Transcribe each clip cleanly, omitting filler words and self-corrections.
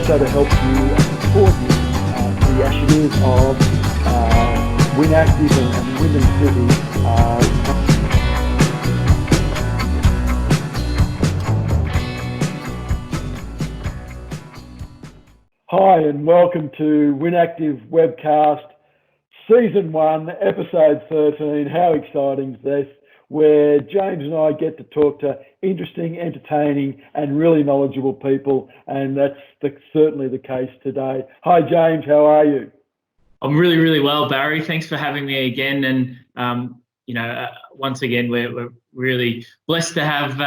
also to help you and support you the initiatives of WynActive and Wyndham City. Hi and welcome to WynActive Webcast Season 1, Episode 13. How exciting is this? Where James and I get to talk to interesting, entertaining and really knowledgeable people, and that's certainly the case today. Hi James, how are you? I'm really well, Barry. Thanks for having me again. And once again, we're really blessed to have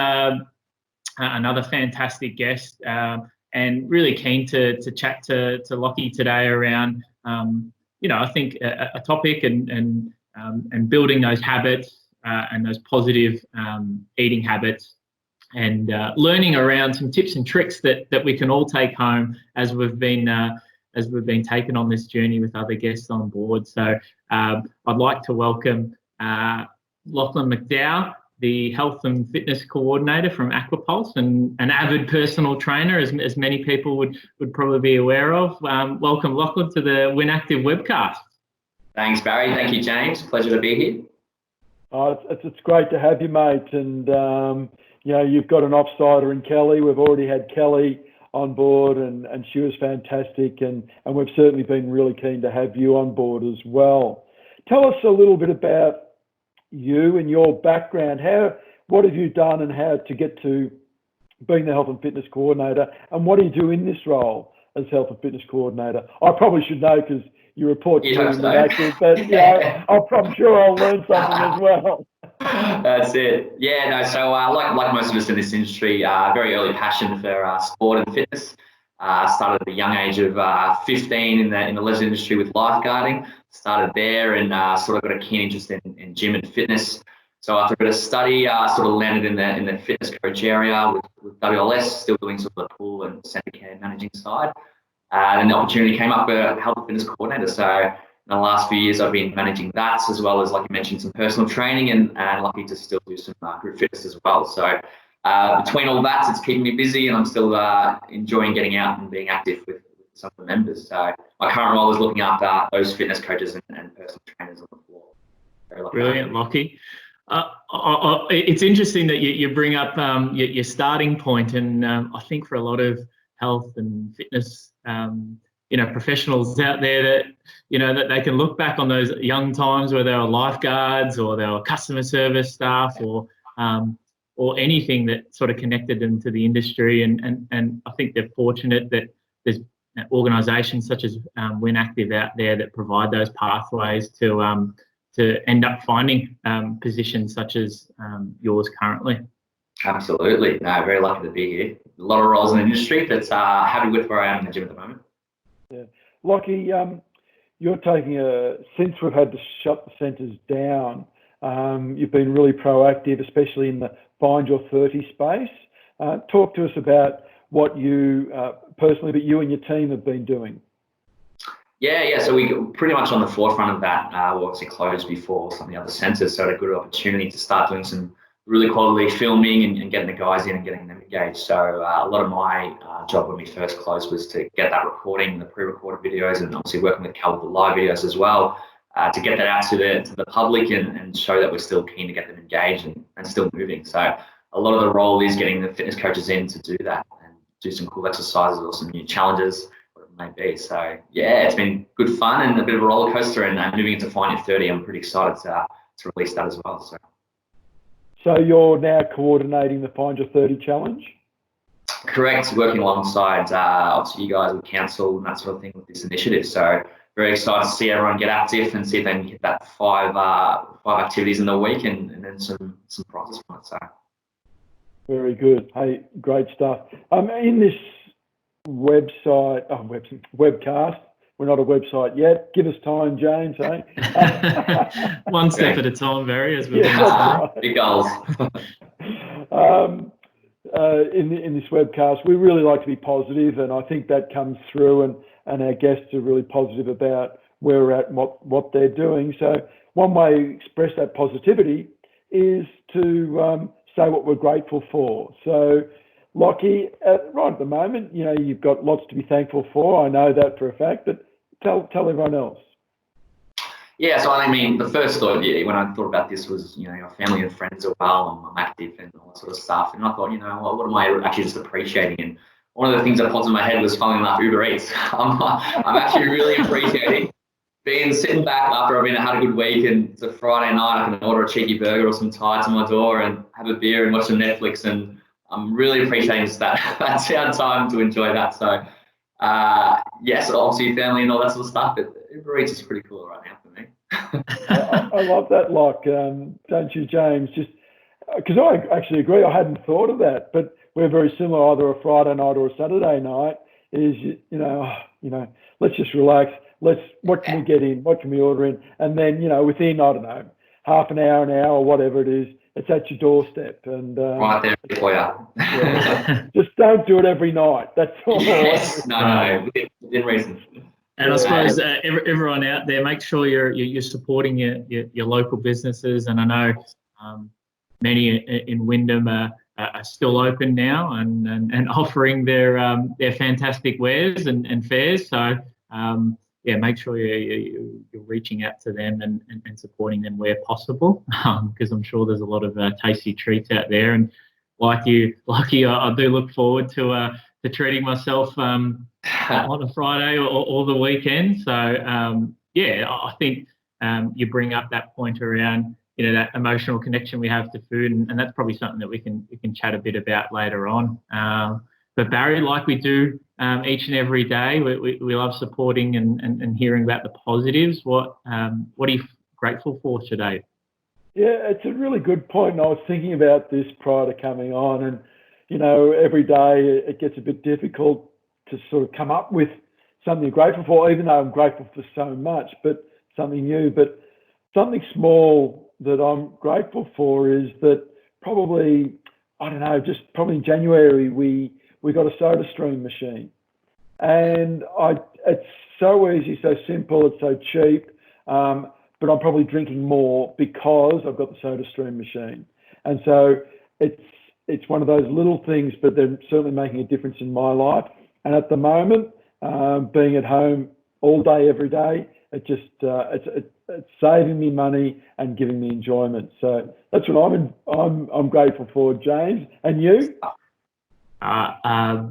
another fantastic guest, and really keen to chat to Lachie today around I think a topic and building those habits and those positive eating habits, and learning around some tips and tricks that we can all take home as we've been taken on this journey with other guests on board. So I'd like to welcome Lachlan McDowell, the Health and Fitness Coordinator from Aquapulse and an avid personal trainer, as many people would probably be aware of. Welcome, Lachlan, to the WynActive Webcast. Thanks, Barry. Thank you, James. Pleasure to be here. It's great to have you, mate. And, you've got an offsider in Kelly. We've already had Kelly on board and she was fantastic. And we've certainly been really keen to have you on board as well. Tell us a little bit about you and your background. What have you done and how to get to being the Health and Fitness Coordinator? And what do you do in this role as Health and Fitness Coordinator? I probably should know because you report to me in the active, but I'm sure I'll learn something as well. That's it. Yeah, no. So like most of us in this industry, very early passion for sport and fitness. Started at a young age of 15 in the leisure industry with lifeguarding. Started there and sort of got a keen interest in gym and fitness. So after a bit of study, sort of landed in the fitness coach area with WLS, still doing sort of the pool and centre care managing side. And the opportunity came up for Health and Fitness Coordinator. So in the last few years, I've been managing that, as well as, like you mentioned, some personal training and lucky to still do some group fitness as well. So between all that, it's keeping me busy, and I'm still enjoying getting out and being active with some of the members. So my current role is looking after those fitness coaches and personal trainers on the floor. Brilliant, Lachie. It's interesting that you bring up your starting point, and I think for a lot of health and fitness professionals out there that they can look back on those young times where they were lifeguards or they were customer service staff or anything that sort of connected them to the industry, and I think they're fortunate that there's organisations such as WynActive out there that provide those pathways to end up finding positions such as yours currently. Absolutely. No, very lucky to be here. A lot of roles in the industry, but happy with where I am in the gym at the moment. Yeah. Lachie, you're taking since we've had to shut the centres down, you've been really proactive, especially in the Find Your 30 space. Talk to us about what you personally, but you and your team have been doing. Yeah. So we pretty much on the forefront of that. We obviously closed before some of the other centres, so had a good opportunity to start doing some really quality filming and getting the guys in and getting them engaged. So a lot of my job when we first closed was to get that recording, the pre-recorded videos, and obviously working with Cal with the live videos as well, to get that out to the public and show that we're still keen to get them engaged and still moving. So a lot of the role is getting the fitness coaches in to do that and do some cool exercises or some new challenges, whatever it may be. So yeah, it's been good fun and a bit of a roller coaster, and moving into Find Your 30, I'm pretty excited to release that as well. So you're now coordinating the Find Your 30 challenge? Correct, working alongside obviously you guys with council and that sort of thing with this initiative. So very excited to see everyone get active and see if they can hit that five activities in the week and then some prizes from it. So very good. Hey, great stuff. In this webcast. We're not a website yet. Give us time, James. Eh? One step at a time, Barry, as we've been right. Big goals. In this webcast, we really like to be positive, and I think that comes through, and our guests are really positive about where we're at and what they're doing. So one way to express that positivity is to say what we're grateful for. So Lockie, right at the moment, you've got lots to be thankful for. I know that for a fact, but tell everyone else. Yeah, so I mean, the first thought, when I thought about this was, your family and friends are well, I'm active and all that sort of stuff. And I thought, what am I actually just appreciating? And one of the things that popped in my head was, funnily enough, Uber Eats. I'm actually really appreciating sitting back after I've had a good week, and it's a Friday night, I can order a cheeky burger or some Thai to my door and have a beer and watch some Netflix. And I'm really appreciating just that downtime to enjoy that. So, yes, obviously family and all that sort of stuff, but Uber Eats is pretty cool right now for me. I love that, don't you, James? Just because I actually agree, I hadn't thought of that, but we're very similar. Either a Friday night or a Saturday night is, let's just relax. What can we get in? What can we order in? And then, within, I don't know, half an hour, or whatever it is, it's at your doorstep. And right there for you. Yeah, just don't do it every night. That's all. Yes, no, within reason. And I suppose everyone out there, make sure you're supporting your local businesses. And I know many in Wyndham are still open now and offering their fantastic wares and fairs. So make sure you're reaching out to them and supporting them where possible, because I'm sure there's a lot of tasty treats out there. And like you, Lockie, I do look forward to treating myself on a Friday or the weekend. So I think you bring up that point around that emotional connection we have to food, and that's probably something that we can chat a bit about later on. But Barry, like we do each and every day, we love supporting and hearing about the positives. What are you grateful for today? Yeah, it's a really good point. And I was thinking about this prior to coming on, and every day it gets a bit difficult to sort of come up with something you're grateful for, even though I'm grateful for so much, but something new. But something small that I'm grateful for is that probably in January we got a SodaStream machine, and it's so easy, so simple, it's so cheap, but I'm probably drinking more because I've got the SodaStream machine. And so it's one of those little things, but they're certainly making a difference in my life. And at the moment, being at home all day, every day, it's saving me money and giving me enjoyment. So that's what I'm grateful for, James. And you? I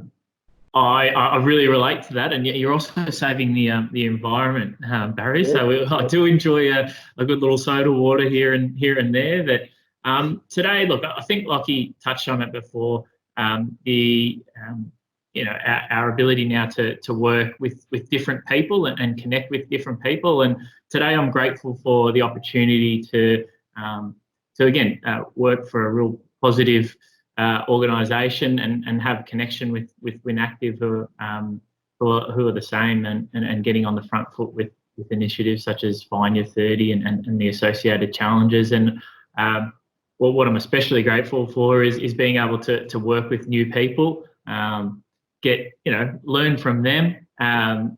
really relate to that, and yet you're also saving the environment, Barry. Yeah. So I do enjoy a good little soda water here and there. That today, look, I think Lockie touched on it before. Our ability now to work with different people and connect with different people. And today, I'm grateful for the opportunity to again work for a real positive organisation and have connection with WynActive who are the same and getting on the front foot with initiatives such as Find Your 30 and the associated challenges. And what I'm especially grateful for is being able to work with new people, learn from them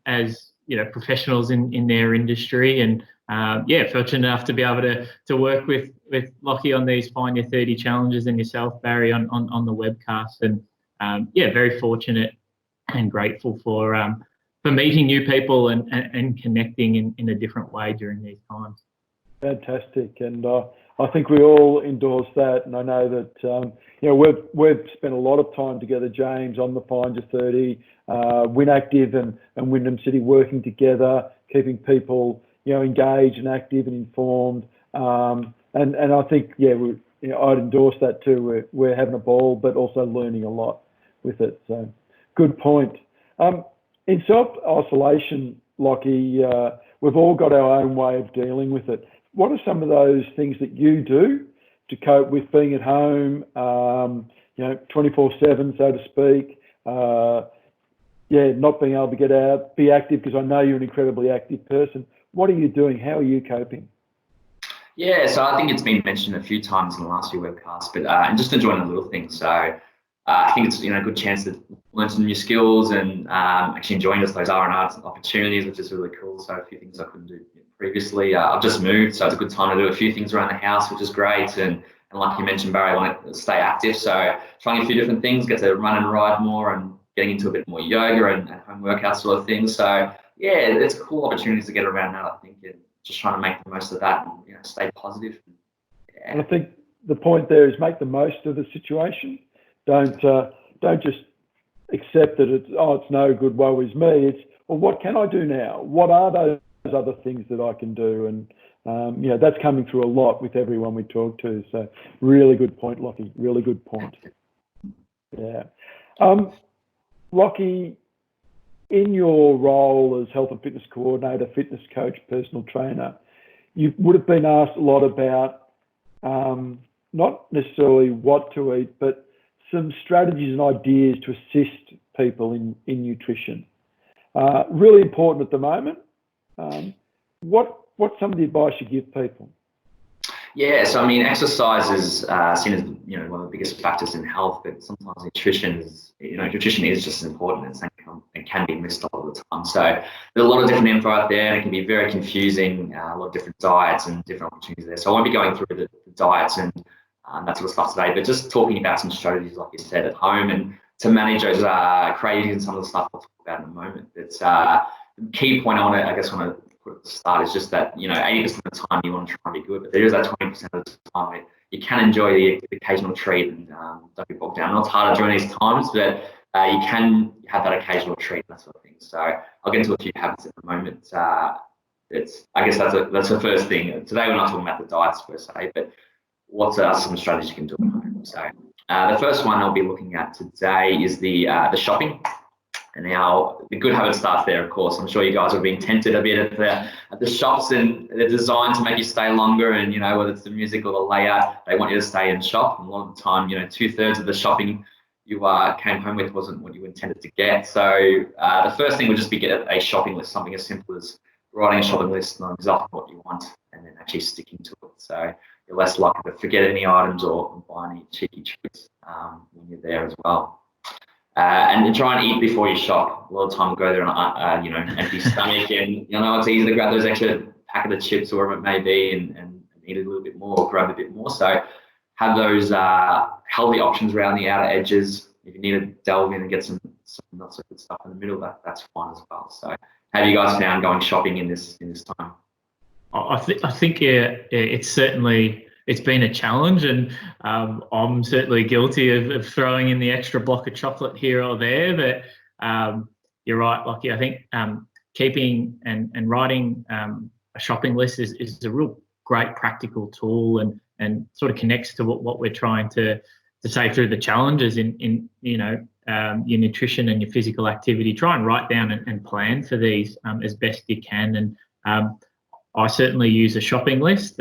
as professionals in their industry. And fortunate enough to be able to work with Lockie on these Find Your 30 challenges, and yourself, Barry, on the webcast. And very fortunate and grateful for meeting new people and connecting in a different way during these times. Fantastic, and I think we all endorse that. And I know that we've spent a lot of time together, James, on the Find Your 30, WynActive and Wyndham City working together, keeping people engaged and active and informed. And I think I'd endorse that too. We're having a ball, but also learning a lot with it. So good point. In self-isolation, Lockie, we've all got our own way of dealing with it. What are some of those things that you do to cope with being at home, 24/7, so to speak? Not being able to get out, be active, because I know you're an incredibly active person. What are you doing? How are you coping? Yeah, so I think it's been mentioned a few times in the last few webcasts, but and just enjoying the little things. So I think it's a good chance to learn some new skills and actually enjoying just those R&R opportunities, which is really cool. So a few things I couldn't do previously. I've just moved, so it's a good time to do a few things around the house, which is great, and And like you mentioned, Barry, I want to stay active. So trying a few different things, get to run and ride more and getting into a bit more yoga and home workout sort of things. So yeah, it's cool opportunities to get around that, I think, and just trying to make the most of that and, you know, stay positive. Yeah. And I think the point there is make the most of the situation. Don't just accept that it's no good, woe is me. It's, well, what can I do now? What are those other things that I can do? And you know, that's coming through a lot with everyone we talk to. So really good point, Lockie. Really good point. Yeah. Lockie, in your role as health and fitness coordinator, fitness coach, personal trainer, you would have been asked a lot about not necessarily what to eat, but some strategies and ideas to assist people in nutrition. Really important at the moment. What's some of the advice you give people? Yeah, so I mean, exercise is seen as, you know, one of the biggest factors in health, but sometimes nutrition is just as important. It can be missed all the time. So there's a lot of different info out there, and it can be very confusing. A lot of different diets and different opportunities there. So I won't be going through the diets and that sort of stuff today, but just talking about some strategies, like you said, at home and to manage those cravings and some of the stuff I'll talk about in a moment. It's the key point I want to put at the start is just that, you know, 80% of the time you want to try and be good, but there is that 20% of the time where you can enjoy the occasional treat and don't be bogged down. I know it's harder during these times, but you can have that occasional treat and that sort of thing. So I'll get into a few habits at the moment. I guess that's the first thing. Today we're not talking about the diets per se, but what are some strategies you can do at home. So the first one I'll be looking at today is the shopping. And now the good habit starts there, of course. I'm sure you guys have been tempted a bit at the shops, and they're designed to make you stay longer. And, you know, whether it's the music or the layout, they want you to stay and shop. And a lot of the time, you know, 2/3 of the shopping you came home with wasn't what you intended to get. So the first thing would just be get a shopping list, something as simple as writing a shopping list on exactly what you want and then actually sticking to it. So you're less likely to forget any items or buy any cheeky treats when you're there as well. And try and eat before you shop. A lot of time we'll go there on an empty stomach, and you know it's easy to grab those extra packet of chips or whatever it may be and eat a little bit more or grab a bit more. So have those healthy options around the outer edges. If you need to delve in and get some not so good stuff in the middle, that's fine as well. So how have you guys found going shopping in this time? I think it's been a challenge, and I'm certainly guilty of throwing in the extra block of chocolate here or there. But you're right, Lockie. I think keeping and writing a shopping list is a real great practical tool, and sort of connects to what we're trying to say through the challenges in your nutrition and your physical activity. Try and write down and plan for these as best you can. And I certainly use a shopping list.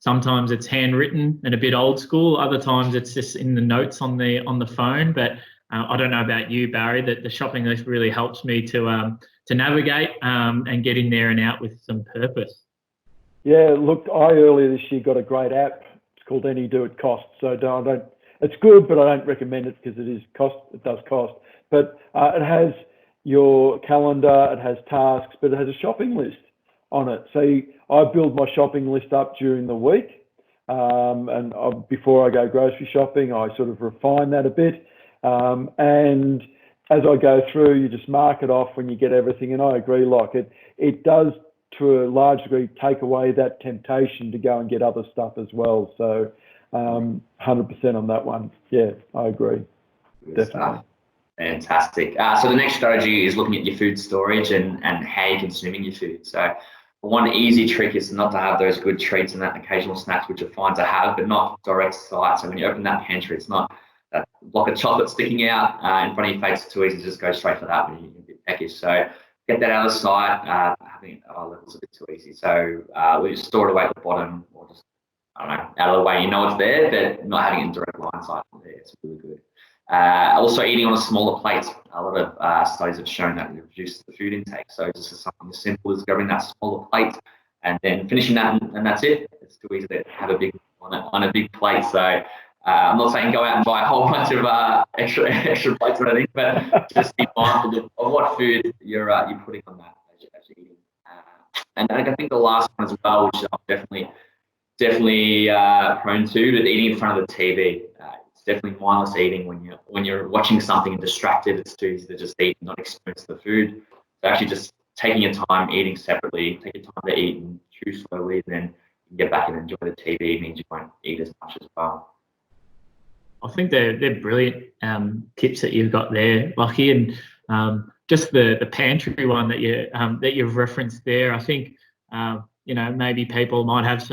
Sometimes it's handwritten and a bit old school. Other times it's just in the notes on the phone. But I don't know about you, Barry, that the shopping list really helps me to navigate and get in there and out with some purpose. Yeah, look, I earlier this year got a great app. It's called Any Do It Cost. So it's good, but I don't recommend it because it does cost. But it has your calendar, it has tasks, but it has a shopping list on it. So I build my shopping list up during the week, and before I go grocery shopping, I sort of refine that a bit. And as I go through, you just mark it off when you get everything. And I agree, like it does to a large degree take away that temptation to go and get other stuff as well. So 100% on that one. Yeah, I agree. Definitely. Fantastic. So the next strategy is looking at your food storage and how you're consuming your food. So one easy trick is not to have those good treats and that occasional snacks, which are fine to have, but not direct sight. So when you open that pantry, it's not that block of chocolate sticking out in front of your face. It's too easy to just go straight for that when you're a bit peckish. So get that out of sight. Having levels a bit too easy. So we just store it away at the bottom, or just, I don't know, out of the way. You know it's there, but not having it in direct line sight from there. It's really good. Also eating on a smaller plate. A lot of studies have shown that it reduces the food intake. So just something as simple as grabbing that smaller plate and then finishing that, and that's it. It's too easy to have a big on a big plate. So I'm not saying go out and buy a whole bunch of extra plates or anything, but just be mindful of what food you're putting on that as you're eating. And I think the last one as well, which I'm definitely definitely prone to, but eating in front of the TV. It's definitely mindless eating when you're watching something and distracted. It's too easy to just eat and not experience the food. So actually just taking your time, eating separately, take your time to eat and chew slowly, and then you can get back and enjoy the TV. Means you won't eat as much as well. I think they're brilliant tips that you've got there, Lachie, and just the pantry one that you've referenced there. I think maybe people might have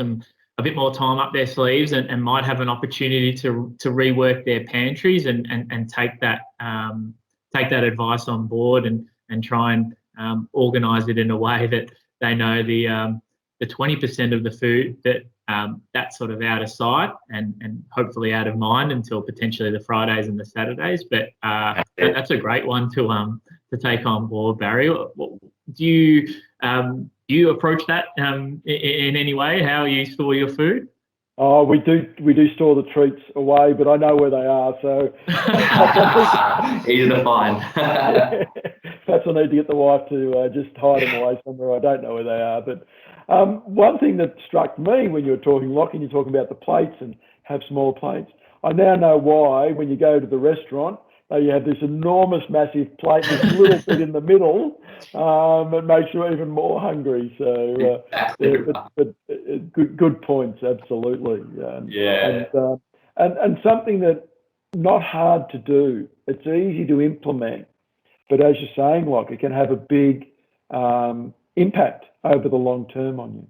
a bit more time up their sleeves and might have an opportunity to rework their pantries and take that advice on board and try and organise it in a way that they know the 20% of the food that's sort of out of sight and hopefully out of mind until potentially the Fridays and the Saturdays. But that's a great one to take on board, Barry. Do you approach that in any way? How you store your food? Oh, we do store the treats away, but I know where they are, so easy to find. Perhaps I need to get the wife to just hide them away somewhere. I don't know where they are, but one thing that struck me when you were talking, Lachlan, you're talking about the plates and have smaller plates. I now know why when you go to the restaurant, you have this enormous, massive plate, this little bit in the middle. It makes you even more hungry. So, but good points, absolutely. And something that not hard to do. It's easy to implement, but as you're saying, like it can have a big impact over the long term on you.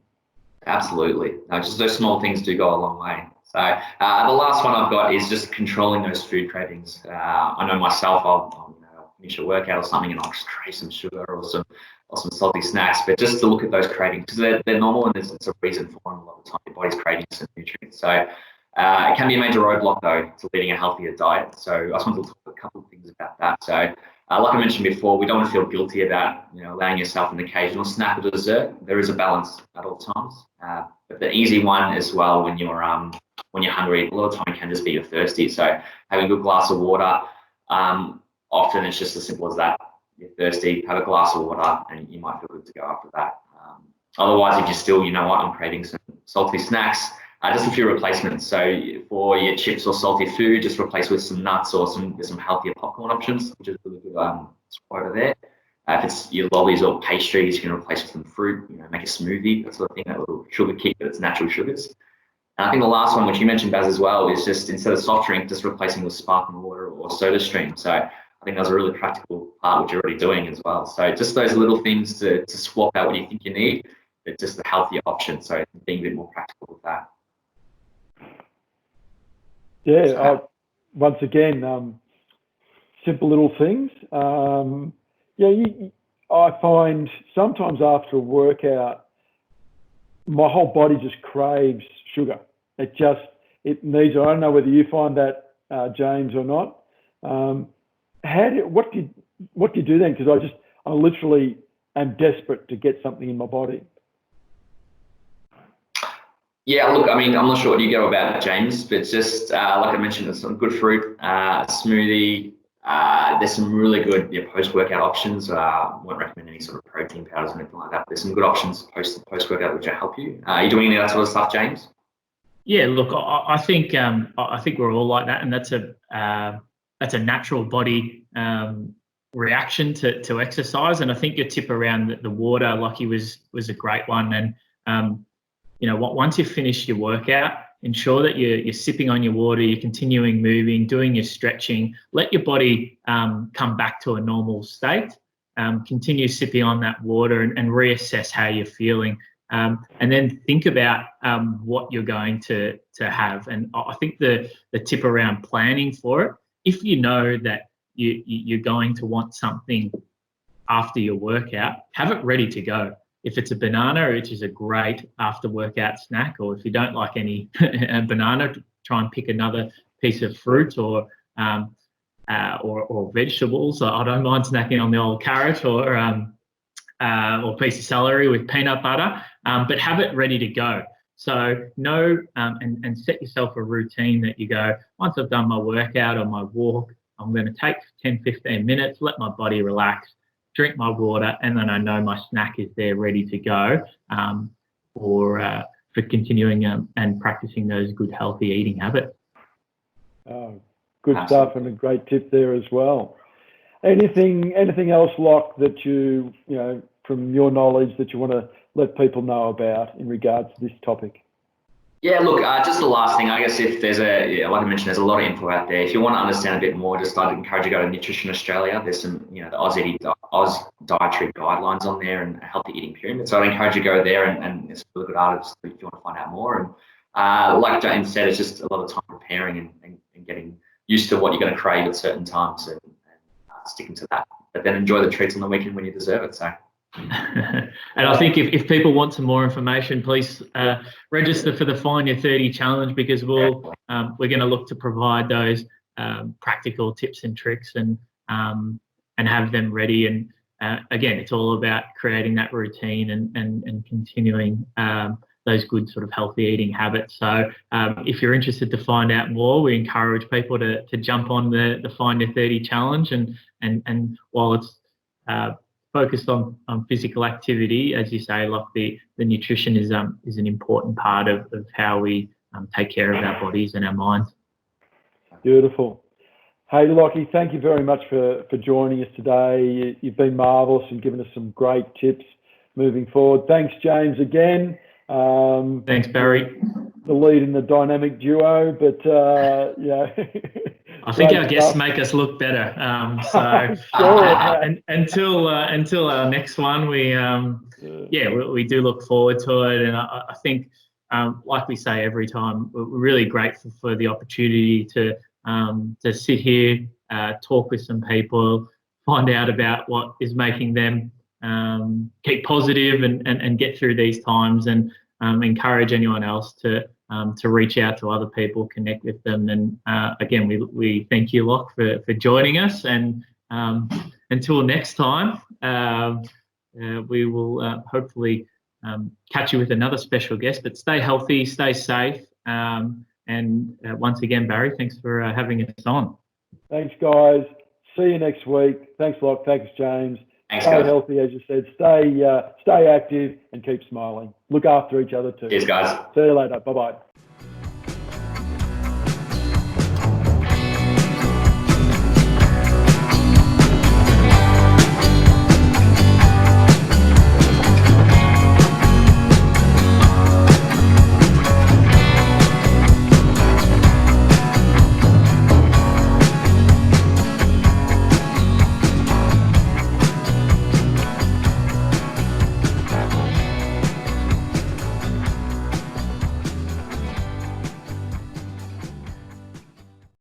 Absolutely. No, just those small things do go a long way. So the last one I've got is just controlling those food cravings. I know myself, I'll finish a workout or something and I'll just crave some sugar or some salty snacks, but just to look at those cravings because they're normal and there's a reason for them. A lot of the time your body's craving some nutrients. So it can be a major roadblock though to leading a healthier diet. So I just want to talk a couple of things about that. So like I mentioned before, we don't want to feel guilty about allowing yourself an occasional snack or dessert. There is a balance at all times. But the easy one as well when you're hungry, a lot of time it can just be you're thirsty. So having a good glass of water, often it's just as simple as that. You're thirsty, have a glass of water, and you might feel good to go after that. Otherwise, if you're still, I'm craving some salty snacks, just a few replacements. So for your chips or salty food, just replace with some nuts or some healthier popcorn options, which is really good over there. If it's your lollies or pastries, you can replace with some fruit, make a smoothie, that sort of thing, that little sugar kick, but it's natural sugars. And I think the last one, which you mentioned, Baz, as well, is just instead of soft drink, just replacing with sparkling water or soda stream. So I think that's a really practical part, which you're already doing as well. So just those little things to swap out what you think you need, but just a healthier option. So being a bit more practical with that. Yeah, once again, simple little things. I find sometimes after a workout, my whole body just craves sugar. It needs. I don't know whether you find that, James, or not. What do you do then? Because I literally am desperate to get something in my body. Yeah, look, I mean, I'm not sure what you go about, James, but just like I mentioned, there's some good fruit, smoothie. There's some really good post-workout options. I won't recommend any sort of protein powders or anything like that. There's some good options post-workout which will help you. Are you doing any of that sort of stuff, James? Yeah, look, I think we're all like that, and that's a natural body reaction to exercise. And I think your tip around the water, Lachie, was a great one. And once you've finished your workout, ensure that you're sipping on your water, you're continuing moving, doing your stretching. Let your body come back to a normal state. Continue sipping on that water and reassess how you're feeling. And then think about what you're going to have. And I think the tip around planning for it, if you know that you're going to want something after your workout, have it ready to go. If it's a banana, which is a great after workout snack, or if you don't like any banana, try and pick another piece of fruit or vegetables. I don't mind snacking on the old carrot or piece of celery with peanut butter, but have it ready to go. So know and set yourself a routine that you go, once I've done my workout or my walk, I'm going to take 10, 15 minutes, let my body relax, drink my water, and then I know my snack is there ready to go for continuing and practicing those good healthy eating habits. Oh, good stuff, and a great tip there as well. Anything else, Lach, that you know, from your knowledge, that you want to let people know about in regards to this topic? Yeah, look, just the last thing, I guess, if there's like I mentioned, there's a lot of info out there. If you want to understand a bit more, just I'd encourage you to go to Nutrition Australia. There's some, you know, the Oz dietary guidelines on there and a healthy eating pyramid. So I'd encourage you to go there and it's a really good article if you want to find out more. And like James said, it's just a lot of time preparing and getting used to what you're going to crave at certain times and sticking to that. But then enjoy the treats on the weekend when you deserve it. So. And I think if people want some more information, please register for the Find Your 30 challenge, because we're going to look to provide those practical tips and tricks and have them ready. And again, it's all about creating that routine and continuing those good sort of healthy eating habits. So if you're interested to find out more, we encourage people to jump on the Find Your 30 challenge. And while it's focused on physical activity, as you say, like the nutrition is an important part of how we take care of our bodies and our minds. Beautiful. Hey, Lockie, thank you very much for joining us today. You've been marvellous and given us some great tips moving forward. Thanks, James, again. Thanks, Barry. The lead in the dynamic duo, but yeah. I think our guests make us look better. Until our next one, we do look forward to it. And I think, like we say every time, we're really grateful for the opportunity to sit here, talk with some people, find out about what is making them keep positive and get through these times, and encourage anyone else to reach out to other people, connect with them. And again, we thank you, Lach, for joining us. And until next time, we will hopefully catch you with another special guest. But stay healthy, stay safe. And once again, Barry, thanks for having us on. Thanks, guys. See you next week. Thanks, Lach. Thanks, James. Thanks, stay guys. Healthy, as you said. Stay active and keep smiling. Look after each other too. Cheers, guys. See you later. Bye-bye.